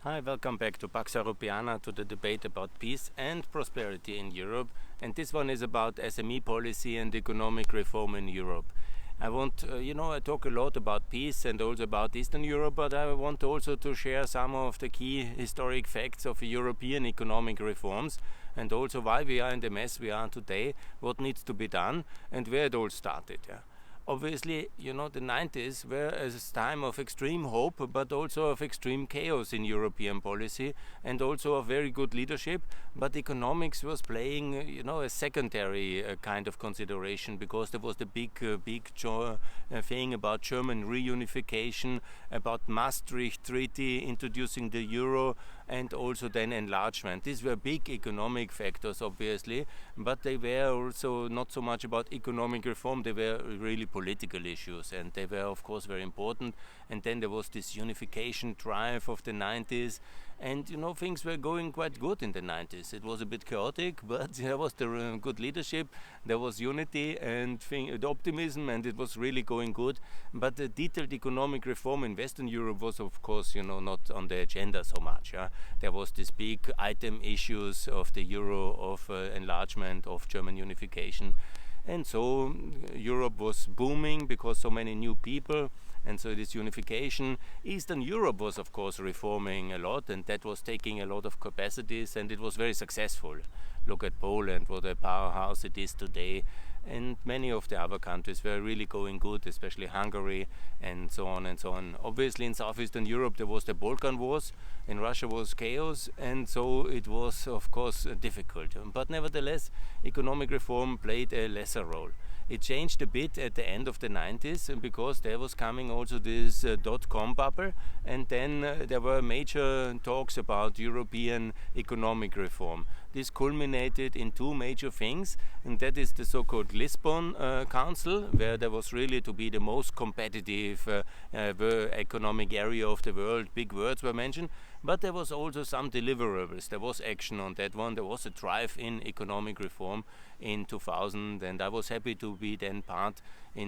Hi, welcome back to Pax Europiana, to the debate about peace and prosperity in Europe. And this one is about SME policy and economic reform in Europe. I want, I talk a lot about peace and also about Eastern Europe, but I want also to share some of the key historic facts of European economic reforms and also why we are in the mess we are today, what needs to be done, and where it all started. Yeah. Obviously, the 90s were a time of extreme hope, but also of extreme chaos in European policy and also of very good leadership. But economics was playing, a secondary kind of consideration because there was the big thing about German reunification, about Maastricht Treaty, introducing the euro, and also then enlargement. These were big economic factors, obviously, but they were also not so much about economic reform. They were really political issues, and they were, of course, very important. And then there was this unification drive of the 90s, and things were going quite good in the 90s. It was a bit chaotic, but there was the good leadership, there was unity and the optimism, and it was really going good. But the detailed economic reform in Western Europe was, of course, not on the agenda so much. There was this big item issues of the euro, of enlargement, of German unification. And so Europe was booming because so many new people, and so this unification. Eastern Europe was, of course, reforming a lot, and that was taking a lot of capacities, and it was very successful. Look at Poland, what a powerhouse it is today, and many of the other countries were really going good, especially Hungary, and so on and so on. Obviously, in Southeastern Europe, there was the Balkan Wars, in Russia was chaos, and so it was, of course, difficult. But nevertheless, economic reform played a lesser role. It changed a bit at the end of the 90s because there was coming also this dot-com bubble, and then there were major talks about European economic reform. This culminated in two major things, and that is the so-called Lisbon Council, where there was really to be the most competitive economic area of the world. Big words were mentioned, but there was also some deliverables. There was action on that one. There was a drive in economic reform in 2000, and I was happy to be then part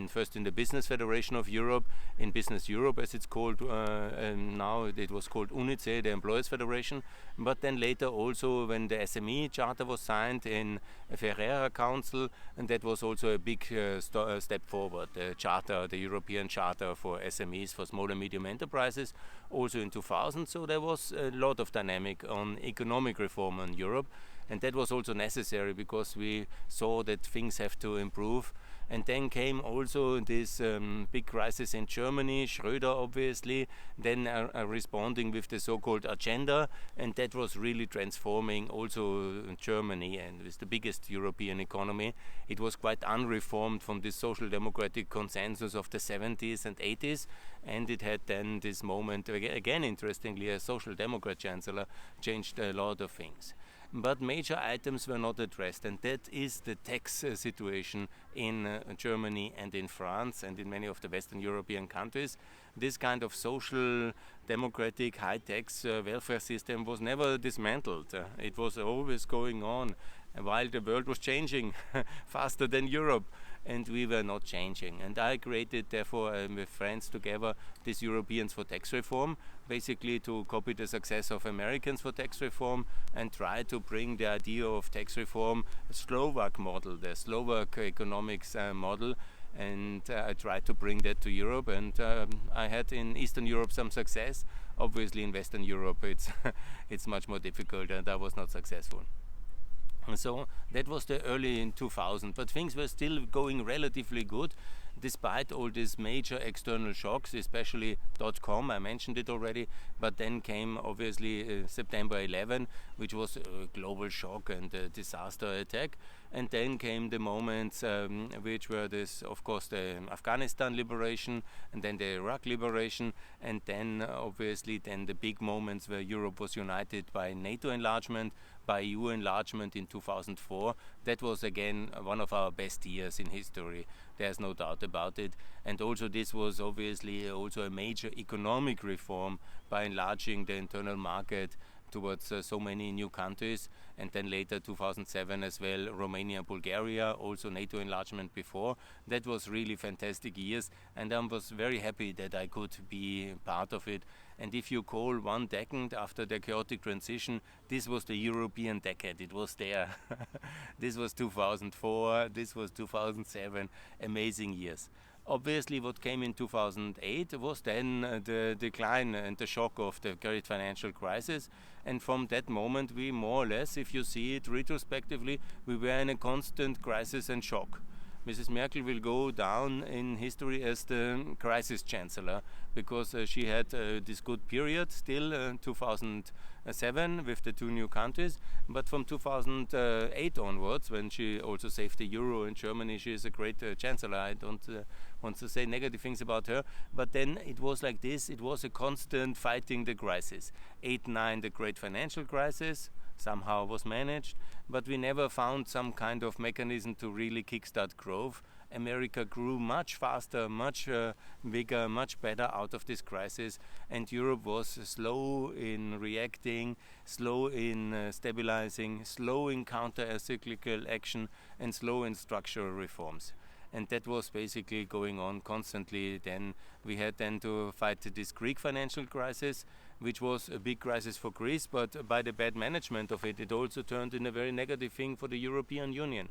first in the Business Federation of Europe, in Business Europe as it's called, and now it was called UNICE, the Employers Federation, but then later also when the SME Charter was signed in Ferreira Council, and that was also a big step forward. The Charter, the European Charter for SMEs, for small and medium enterprises, also in 2000, so there was a lot of dynamic on economic reform in Europe. And that was also necessary because we saw that things have to improve. And then came also this big crisis in Germany, Schröder obviously, then responding with the so-called agenda, and that was really transforming also Germany, and with the biggest European economy. It was quite unreformed from the social democratic consensus of the 70s and 80s, and it had then this moment, again interestingly, a social democrat chancellor changed a lot of things. But major items were not addressed, and that is the tax situation in Germany and in France and in many of the Western European countries. This kind of social democratic high tax welfare system was never dismantled. It was always going on while the world was changing faster than Europe, and we were not changing. And I created, therefore, with friends together, this Europeans for Tax Reform, basically to copy the success of Americans for Tax Reform and try to bring the idea of tax reform, Slovak model, the Slovak economics model, and I tried to bring that to Europe, and I had in Eastern Europe some success. Obviously in Western Europe it's much more difficult, and I was not successful. And so that was the early in 2000, but things were still going relatively good despite all these major external shocks, especially .com, I mentioned it already, but then came obviously September 11, which was a global shock and a disaster attack. And then came the moments which were this, of course, the Afghanistan liberation, and then the Iraq liberation, and then obviously then the big moments where Europe was united by NATO enlargement, by EU enlargement in 2004. That was again one of our best years in history. There's no doubt about it. And also this was obviously also a major economic reform by enlarging the internal market towards so many new countries, and then later 2007 as well, Romania, Bulgaria, also NATO enlargement before. That was really fantastic years, and I was very happy that I could be part of it. And if you call one decade after the chaotic transition, this was the European decade. It was there. This was 2004, this was 2007, amazing years. Obviously, what came in 2008 was then the decline and the shock of the great financial crisis. And from that moment, we more or less, if you see it retrospectively, we were in a constant crisis and shock. Mrs. Merkel will go down in history as the crisis chancellor, because she had this good period still, 2007 with the two new countries, but from 2008 onwards, when she also saved the euro in Germany, she is a great chancellor. I don't want to say negative things about her, but then it was like this. It was a constant fighting the crisis. 8-9, the great financial crisis, somehow was managed, but we never found some kind of mechanism to really kickstart growth. America grew much faster, much bigger, much better out of this crisis, and Europe was slow in reacting, slow in stabilizing, slow in counter-cyclical action, and slow in structural reforms. And that was basically going on constantly. Then we had to fight this Greek financial crisis, which was a big crisis for Greece, but by the bad management of it, it also turned in a very negative thing for the European Union.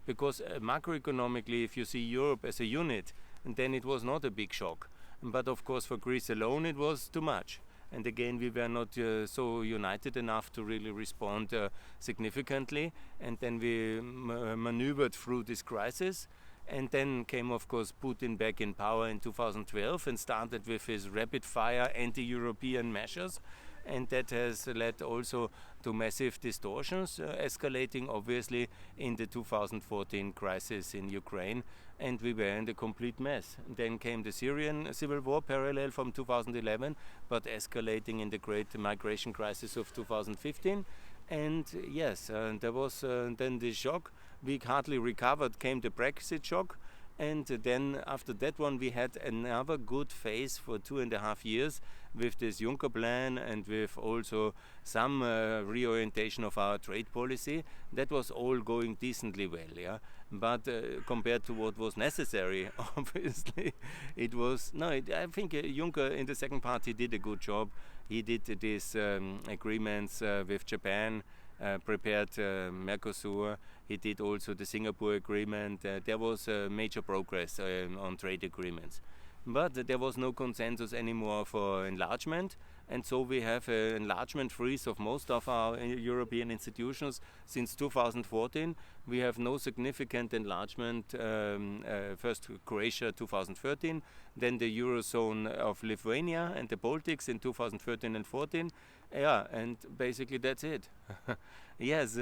Because macroeconomically, if you see Europe as a unit, then it was not a big shock. But of course for Greece alone it was too much. And again, we were not so united enough to really respond significantly. And then we maneuvered through this crisis. And then came, of course, Putin back in power in 2012 and started with his rapid-fire anti-European measures. And that has led also to massive distortions, escalating obviously in the 2014 crisis in Ukraine, and we were in the complete mess. Then came the Syrian civil war parallel from 2011, but escalating in the great migration crisis of 2015. And yes, there was then the shock. We hardly recovered, came the Brexit shock. And then after that one we had another good phase for 2.5 years with this Juncker plan and with also some reorientation of our trade policy. That was all going decently well, yeah. But compared to what was necessary, obviously, it was I think Juncker in the second part he did a good job. He did these agreements with Japan. Prepared Mercosur. He did also the Singapore agreement. There was major progress on trade agreements. But there was no consensus anymore for enlargement, and so we have an enlargement freeze of most of our European institutions since 2014. We have no significant enlargement, first Croatia 2013, then the Eurozone of Lithuania and the Baltics in 2013 and 14. Yeah, and basically that's it. Yes.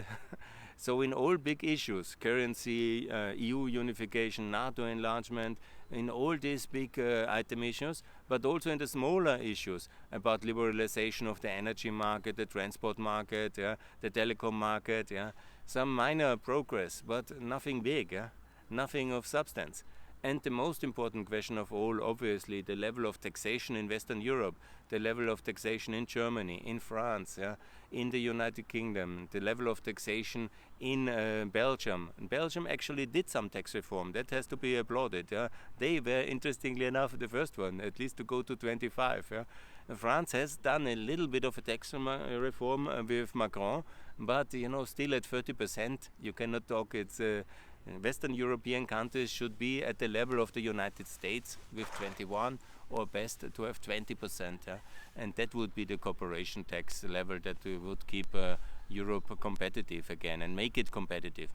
So in all big issues, currency, EU unification, NATO enlargement, in all these big item issues, but also in the smaller issues about liberalization of the energy market, the transport market, the telecom market, some minor progress, but nothing big, nothing of substance. And the most important question of all, obviously, the level of taxation in Western Europe, the level of taxation in Germany, in France, in the United Kingdom, the level of taxation in Belgium. Belgium actually did some tax reform. That has to be applauded. They were, interestingly enough, the first one, at least to go to 25. France has done a little bit of a tax reform with Macron, but still at 30%. You cannot talk. It's Western European countries should be at the level of the United States with 21, or best to have 20%. And that would be the corporation tax level that would keep Europe competitive again and make it competitive.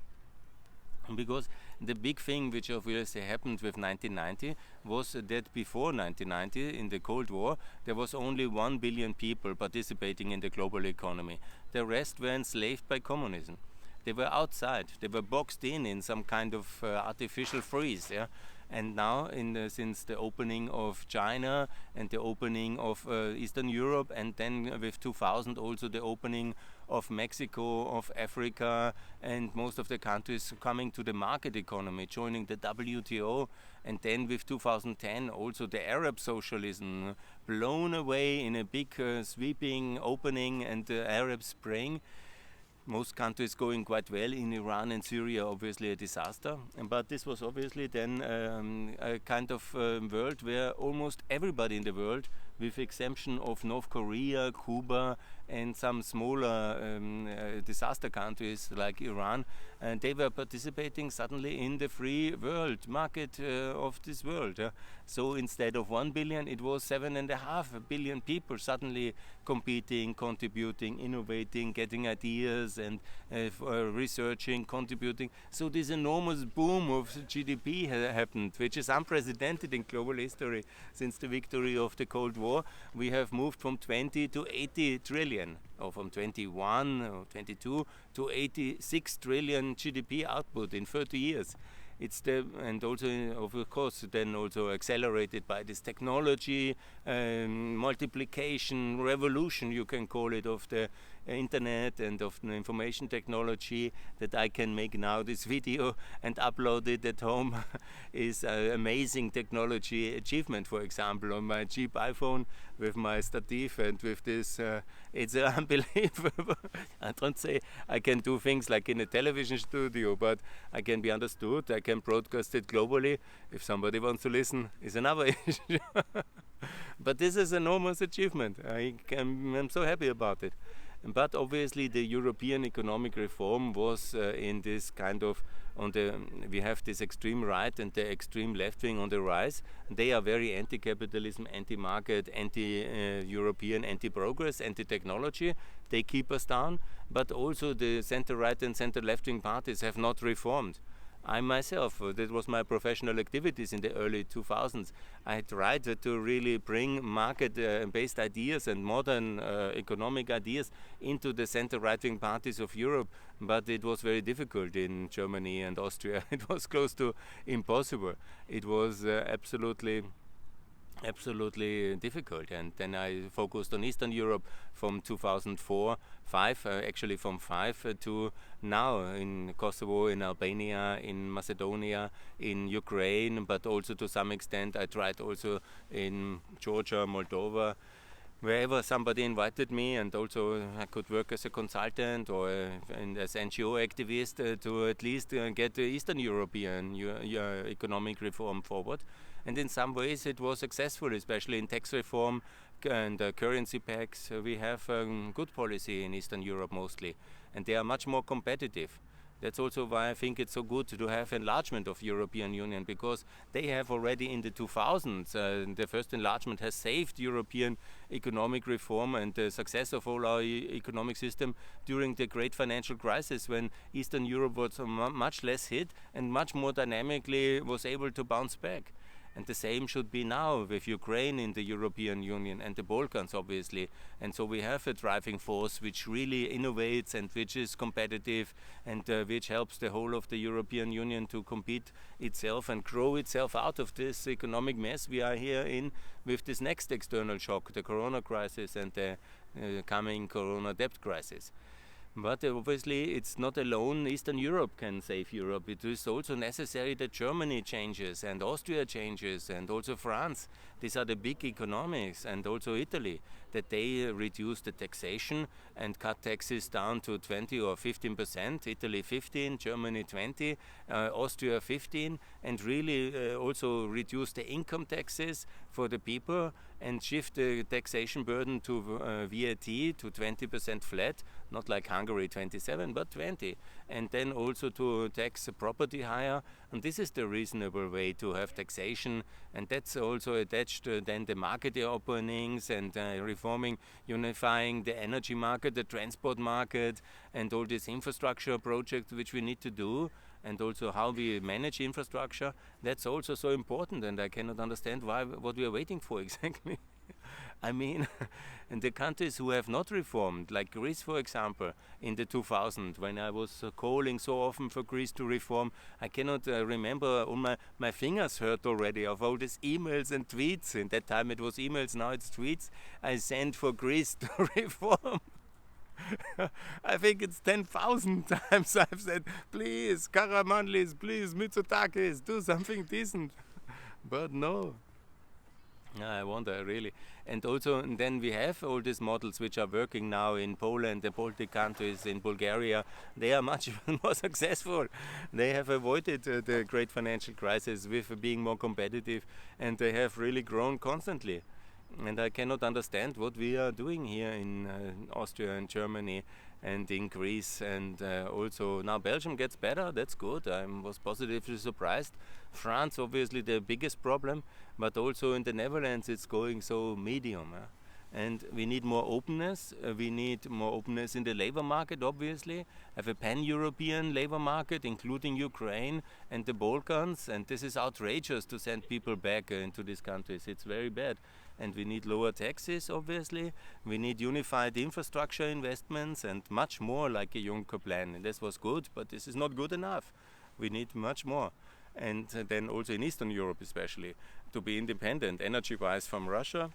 Because the big thing which obviously happened with 1990 was that before 1990, in the Cold War, there was only 1 billion people participating in the global economy. The rest were enslaved by communism. They were outside. They were boxed in some kind of artificial freeze. And now, since the opening of China and the opening of Eastern Europe, and then with 2000 also the opening of Mexico, of Africa, and most of the countries coming to the market economy, joining the WTO, and then with 2010 also the Arab socialism blown away in a big sweeping opening and the Arab Spring. Most countries going quite well. In Iran and Syria, obviously a disaster. But this was obviously then a kind of world where almost everybody in the world with exemption of North Korea, Cuba, and some smaller disaster countries like Iran, and they were participating suddenly in the free world market of this world. So instead of 1 billion, it was 7.5 billion people suddenly competing, contributing, innovating, getting ideas, and researching, contributing. So this enormous boom of GDP happened, which is unprecedented in global history. Since the victory of the Cold War, we have moved from 20 to 80 trillion, or from 21 or 22 to 86 trillion GDP output in 30 years. It's and also of course then also accelerated by this technology, multiplication, revolution you can call it, of the internet and of the information technology, that I can make now this video and upload it at home is an amazing technology achievement. For example, on my cheap iPhone with my stative and with this, it's unbelievable. I don't say I can do things like in a television studio, but I can be understood, I can broadcast it globally. If somebody wants to listen, is another issue. But this is an enormous achievement. I'm so happy about it. But obviously the European economic reform was in this kind of, we have this extreme right and the extreme left wing on the rise. They are very anti-capitalism, anti-market, anti-European, anti-progress, anti-technology. They keep us down. But also the center-right and center-left wing parties have not reformed. I myself, that was my professional activities in the early 2000s. I tried to really bring market-based ideas and modern economic ideas into the center-right-wing parties of Europe, but it was very difficult in Germany and Austria. It was close to impossible. It was absolutely difficult, and then I focused on Eastern Europe from 2004, actually from 5 to now, in Kosovo, in Albania, in Macedonia, in Ukraine, but also to some extent I tried also in Georgia, Moldova, wherever somebody invited me, and also I could work as a consultant or as NGO activist to at least get the Eastern European economic reform forward. And in some ways it was successful, especially in tax reform and currency packs. We have good policy in Eastern Europe mostly, and they are much more competitive. That's also why I think it's so good to have enlargement of European Union, because they have already in the 2000s, the first enlargement has saved European economic reform and the success of all our economic system during the great financial crisis, when Eastern Europe was much less hit and much more dynamically was able to bounce back. And the same should be now with Ukraine in the European Union and the Balkans, obviously. And so we have a driving force which really innovates and which is competitive and which helps the whole of the European Union to compete itself and grow itself out of this economic mess we are here in with this next external shock, the corona crisis and the coming corona debt crisis. But obviously it's not alone Eastern Europe can save Europe. It is also necessary that Germany changes and Austria changes and also France. These are the big economies, and also Italy, that they reduce the taxation and cut taxes down to 20 or 15%. Italy 15, Germany 20, Austria 15, and really also reduce the income taxes for the people and shift the taxation burden to VAT to 20% flat, not like Hungary 27, but 20, and then also to tax property higher. And this is the reasonable way to have taxation, and that's also attached then the market openings and reforming, unifying the energy market, the transport market, and all these infrastructure projects which we need to do, and also how we manage infrastructure. That's also so important, and I cannot understand what we are waiting for exactly. I mean, in the countries who have not reformed, like Greece, for example, in the 2000s, when I was calling so often for Greece to reform, I cannot remember, all my fingers hurt already of all these emails and tweets. In that time it was emails, now it's tweets I sent for Greece to reform. I think it's 10,000 times I've said, please, Karamanlis, please, Mitsotakis, do something decent. But no. I wonder, really. And also, and then we have all these models which are working now in Poland, the Baltic countries, in Bulgaria. They are much more successful. They have avoided the great financial crisis with being more competitive, and they have really grown constantly. And I cannot understand what we are doing here in Austria and Germany and in Greece, and also now Belgium gets better. That's good. I was positively surprised. France, obviously, the biggest problem, but also in the Netherlands, it's going so medium. And we need more openness. We need more openness in the labor market, obviously. Have a pan-European labor market, including Ukraine and the Balkans. And this is outrageous to send people back into these countries. It's very bad. And we need lower taxes, obviously. We need unified infrastructure investments and much more, like a Juncker plan. And this was good, but this is not good enough. We need much more. And then also in Eastern Europe, especially, to be independent energy-wise from Russia.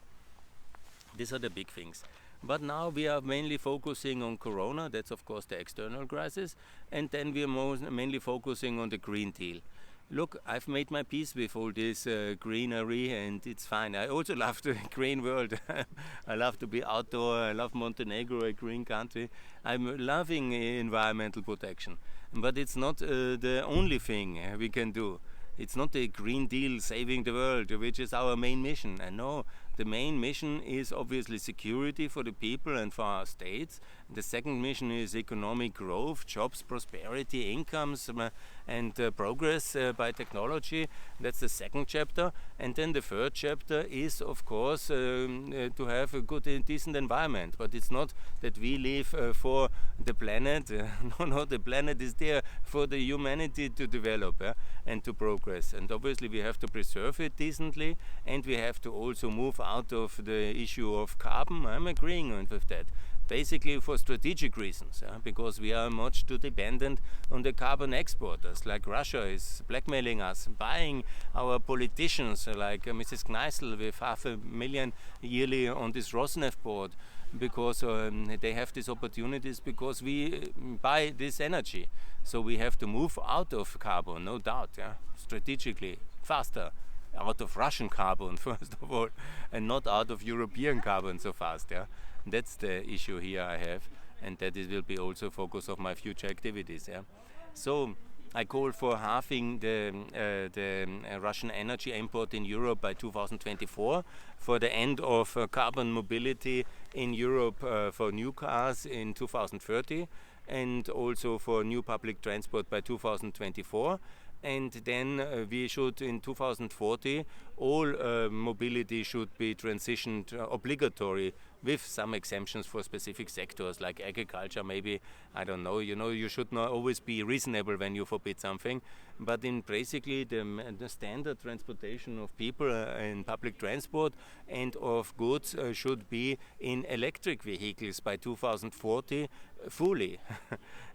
These are the big things. But now we are mainly focusing on Corona. That's, of course, the external crisis. And then we are mainly focusing on the Green Deal. Look, I've made my peace with all this greenery, and it's fine. I also love the green world. I love to be outdoor. I love Montenegro, a green country. I'm loving environmental protection. But it's not the only thing we can do. It's not the Green Deal saving the world, which is our main mission. And no, the main mission is obviously security for the people and for our states. The second mission is economic growth, jobs, prosperity, incomes, and progress by technology. That's the second chapter. And then the third chapter is, of course, to have a good and decent environment. But it's not that we live for the planet. No, the planet is there for the humanity to develop and to progress. And obviously we have to preserve it decently, and we have to also move out of the issue of carbon. I'm agreeing with that. Basically for strategic reasons, because we are much too dependent on the carbon exporters, like Russia is blackmailing us, buying our politicians, like Mrs. Kneißl with 500,000 yearly on this Rosneft board, because they have these opportunities because we buy this energy. So we have to move out of carbon, no doubt, strategically, faster. Out of Russian carbon, first of all, and not out of European carbon so fast. That's the issue here I have, and that it will be also focus of my future activities. So I call for halving the Russian energy import in Europe by 2024, for the end of carbon mobility in Europe for new cars in 2030, and also for new public transport by 2024. And then we should, in 2040, all mobility should be transitioned obligatory, with some exemptions for specific sectors like agriculture, maybe. I don't know. You should not always be reasonable when you forbid something. But in basically the standard transportation of people in public transport and of goods should be in electric vehicles by 2040 fully.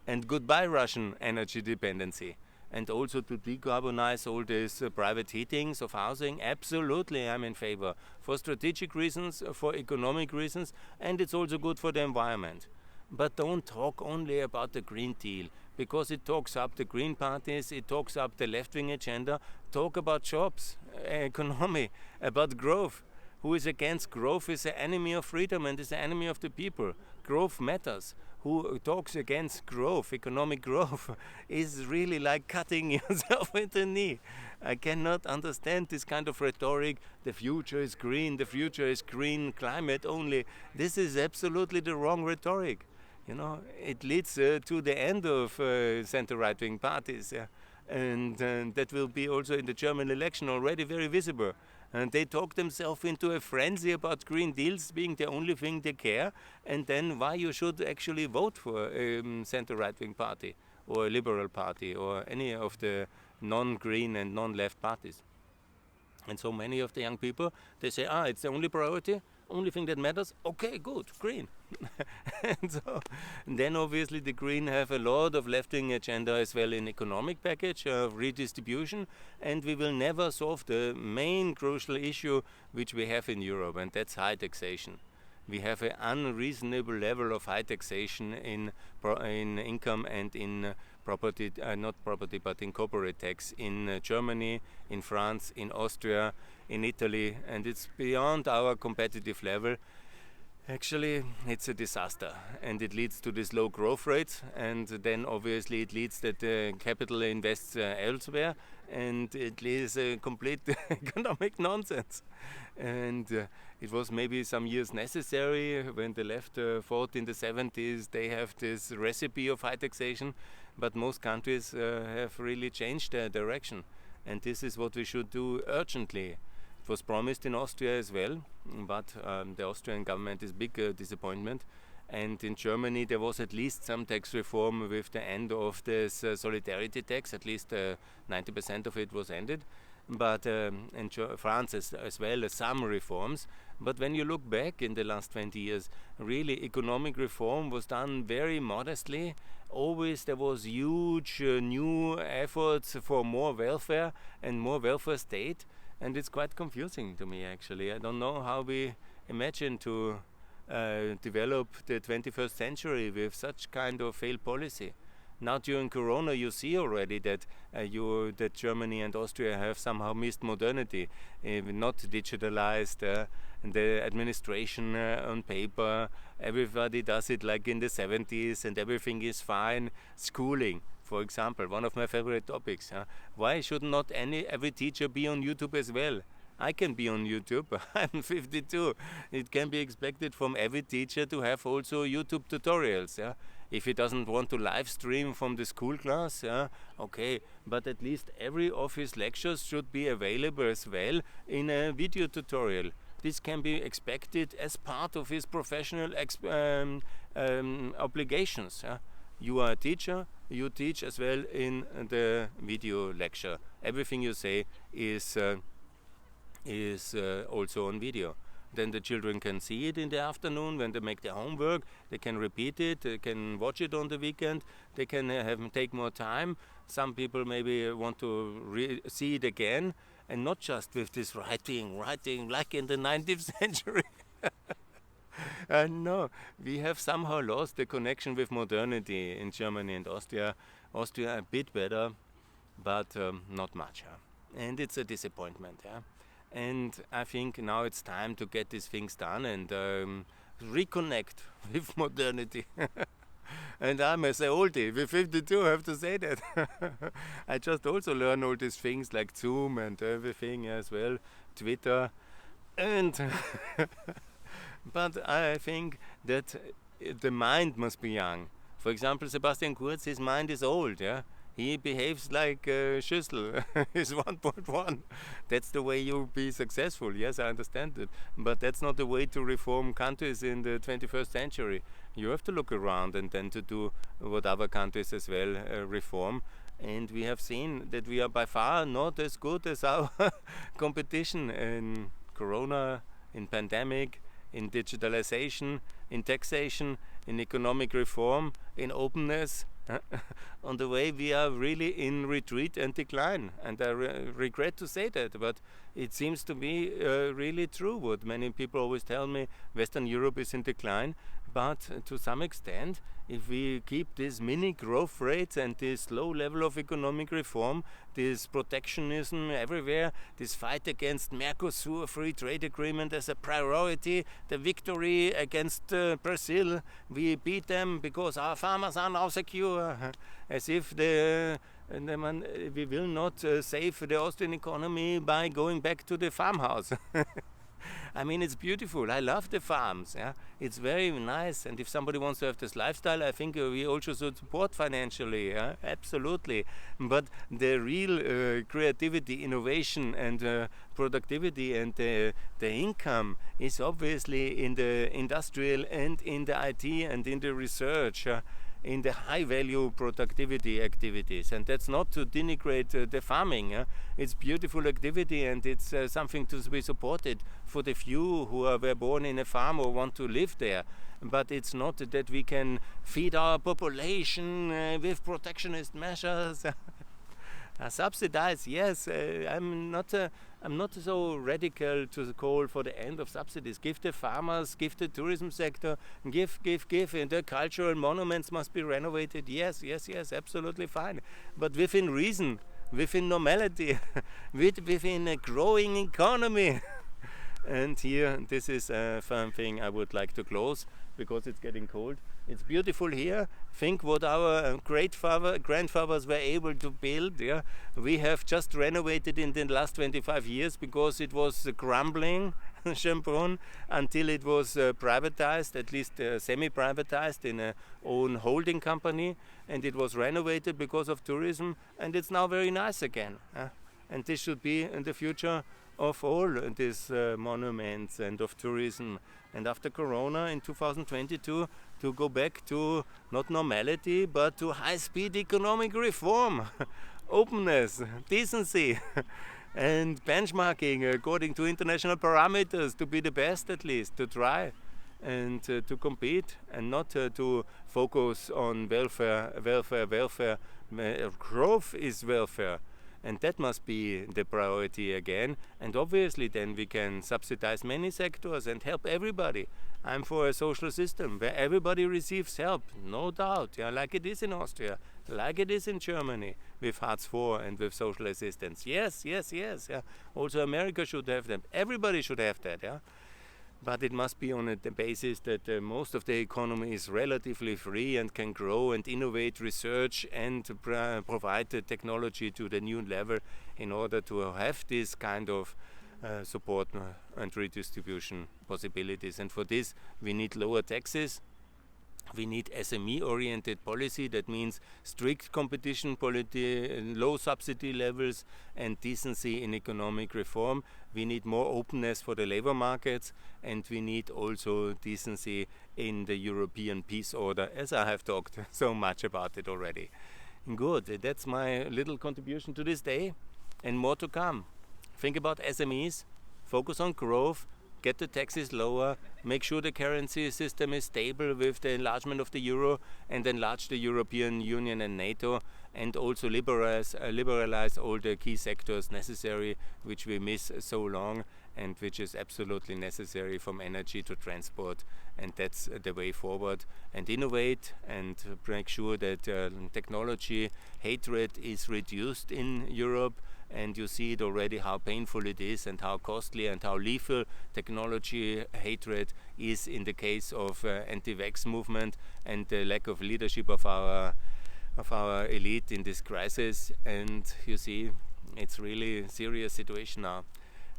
And goodbye Russian energy dependency. And also to decarbonize all these private heatings of housing, absolutely I'm in favor. For strategic reasons, for economic reasons, and it's also good for the environment. But don't talk only about the Green Deal, because it talks up the Green parties, it talks up the left-wing agenda. Talk about jobs, economy, about growth. Who is against growth is the enemy of freedom and is the enemy of the people. Growth matters. Who talks against growth, economic growth, is really like cutting yourself with the knee. I cannot understand this kind of rhetoric. The future is green, the future is green climate only. This is absolutely the wrong rhetoric. It leads to the end of center-right-wing parties. And that will be also in the German election already very visible. And they talk themselves into a frenzy about Green Deals being the only thing they care, and then why you should actually vote for a center-right-wing party or a liberal party or any of the non-green and non-left parties. And so many of the young people, they say, it's the only priority, only thing that matters. Okay, good, green. And then obviously the Green have a lot of left-wing agenda as well in economic package of redistribution, and we will never solve the main crucial issue which we have in Europe, and that's high taxation. We have an unreasonable level of high taxation in income and in property, not property, but in corporate tax in Germany, in France, in Austria, in Italy, and it's beyond our competitive level. Actually, it's a disaster, and it leads to this low growth rates, and then obviously it leads that capital invests elsewhere, and it leads a complete economic nonsense. And It was maybe some years necessary when the left fought in the 70s. They have this recipe of high taxation, but most countries have really changed their direction. And this is what we should do urgently. It was promised in Austria as well, but the Austrian government is big disappointment. And in Germany there was at least some tax reform with the end of this solidarity tax. At least 90% of it was ended. But in France as well, some reforms. But when you look back in the last 20 years, really economic reform was done very modestly. Always there was huge new efforts for more welfare and more welfare state, and it's quite confusing to me actually. I don't know how we imagine to develop the 21st century with such kind of failed policy. Now during Corona you see already that that Germany and Austria have somehow missed modernity, not digitalized, the administration on paper, everybody does it like in the 70s and everything is fine. Schooling, for example, one of my favorite topics. Why should not every teacher be on YouTube as well? I can be on YouTube. I'm 52. It can be expected from every teacher to have also YouTube tutorials. If he doesn't want to live stream from the school class, okay, but at least every of his lectures should be available as well in a video tutorial. This can be expected as part of his professional obligations. You are a teacher, you teach as well in the video lecture. Everything you say is also on video. Then the children can see it in the afternoon when they make their homework. They can repeat it, they can watch it on the weekend, they can take more time. Some people maybe want to see it again, and not just with this writing like in the 19th century. No, we have somehow lost the connection with modernity in Germany and Austria. Austria a bit better, but not much. And it's a disappointment. And I think now it's time to get these things done and reconnect with modernity. And I'm as an oldie, with 52, I have to say that. I just also learn all these things like Zoom and everything as well, Twitter. And but I think that the mind must be young. For example, Sebastian Kurz, his mind is old, He behaves like Schüssel, he's 1.1. That's the way you'll be successful. Yes, I understand it. But that's not the way to reform countries in the 21st century. You have to look around and then to do what other countries as well reform. And we have seen that we are by far not as good as our competition in Corona, in pandemic, in digitalization, in taxation, in economic reform, in openness. On the way we are really in retreat and decline, and I regret to say that, but it seems to be really true what many people always tell me. Western Europe is in decline, but to some extent, if we keep these mini growth rates and this low level of economic reform, this protectionism everywhere, this fight against Mercosur free trade agreement as a priority, the victory against Brazil, we beat them because our farmers are now secure, as if we will not save the Austrian economy by going back to the farmhouse. I mean, it's beautiful. I love the farms. It's very nice. And if somebody wants to have this lifestyle, I think we also should support financially. Absolutely. But the real creativity, innovation, and productivity and the income is obviously in the industrial and in the IT and in the research. In the high value productivity activities, and that's not to denigrate the farming. It's beautiful activity, and it's something to be supported for the few who were born in a farm or want to live there. But it's not that we can feed our population with protectionist measures. Subsidize, yes. I'm not so radical to call for the end of subsidies. Give the farmers, give the tourism sector, give. And the cultural monuments must be renovated. Yes, absolutely fine. But within reason, within normality, within a growing economy. And here, this is something I would like to close because it's getting cold. It's beautiful here. Think what our grandfathers were able to build. We have just renovated in the last 25 years because it was crumbling. Schönbrunn until it was privatized, at least semi-privatized in a own holding company, and it was renovated because of tourism, and it's now very nice again. And this should be in the future of all these monuments and of tourism. And after Corona in 2022, to go back to not normality, but to high-speed economic reform, openness, decency, and benchmarking according to international parameters, to be the best at least, to try and to compete, and not to focus on welfare. Growth is welfare. And that must be the priority again. And obviously then we can subsidize many sectors and help everybody. I'm for a social system where everybody receives help, no doubt, like it is in Austria, like it is in Germany with Hartz IV and with social assistance. Yes. Also America should have them. Everybody should have that. But it must be on the basis that most of the economy is relatively free and can grow and innovate, research, and provide the technology to the new level in order to have this kind of support and redistribution possibilities. And for this we need lower taxes. We need SME-oriented policy. That means strict competition policy, low subsidy levels, and decency in economic reform. We need more openness for the labor markets, and we need also decency in the European peace order, as I have talked so much about it already. Good, that's my little contribution to this day, and more to come. Think about SMEs, focus on growth, get the taxes lower, make sure the currency system is stable with the enlargement of the euro, and enlarge the European Union and NATO, and also liberalize all the key sectors necessary, which we miss so long, and which is absolutely necessary, from energy to transport. And that's the way forward. And innovate and make sure that technology hatred is reduced in Europe. And you see it already how painful it is, and how costly and how lethal technology hatred is in the case of anti-vax movement, and the lack of leadership of our elite in this crisis. And you see, it's really a serious situation now.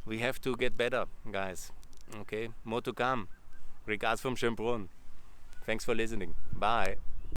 We have to get better, guys. Okay, more to come. Regards from Schönbrunn. Thanks for listening. Bye.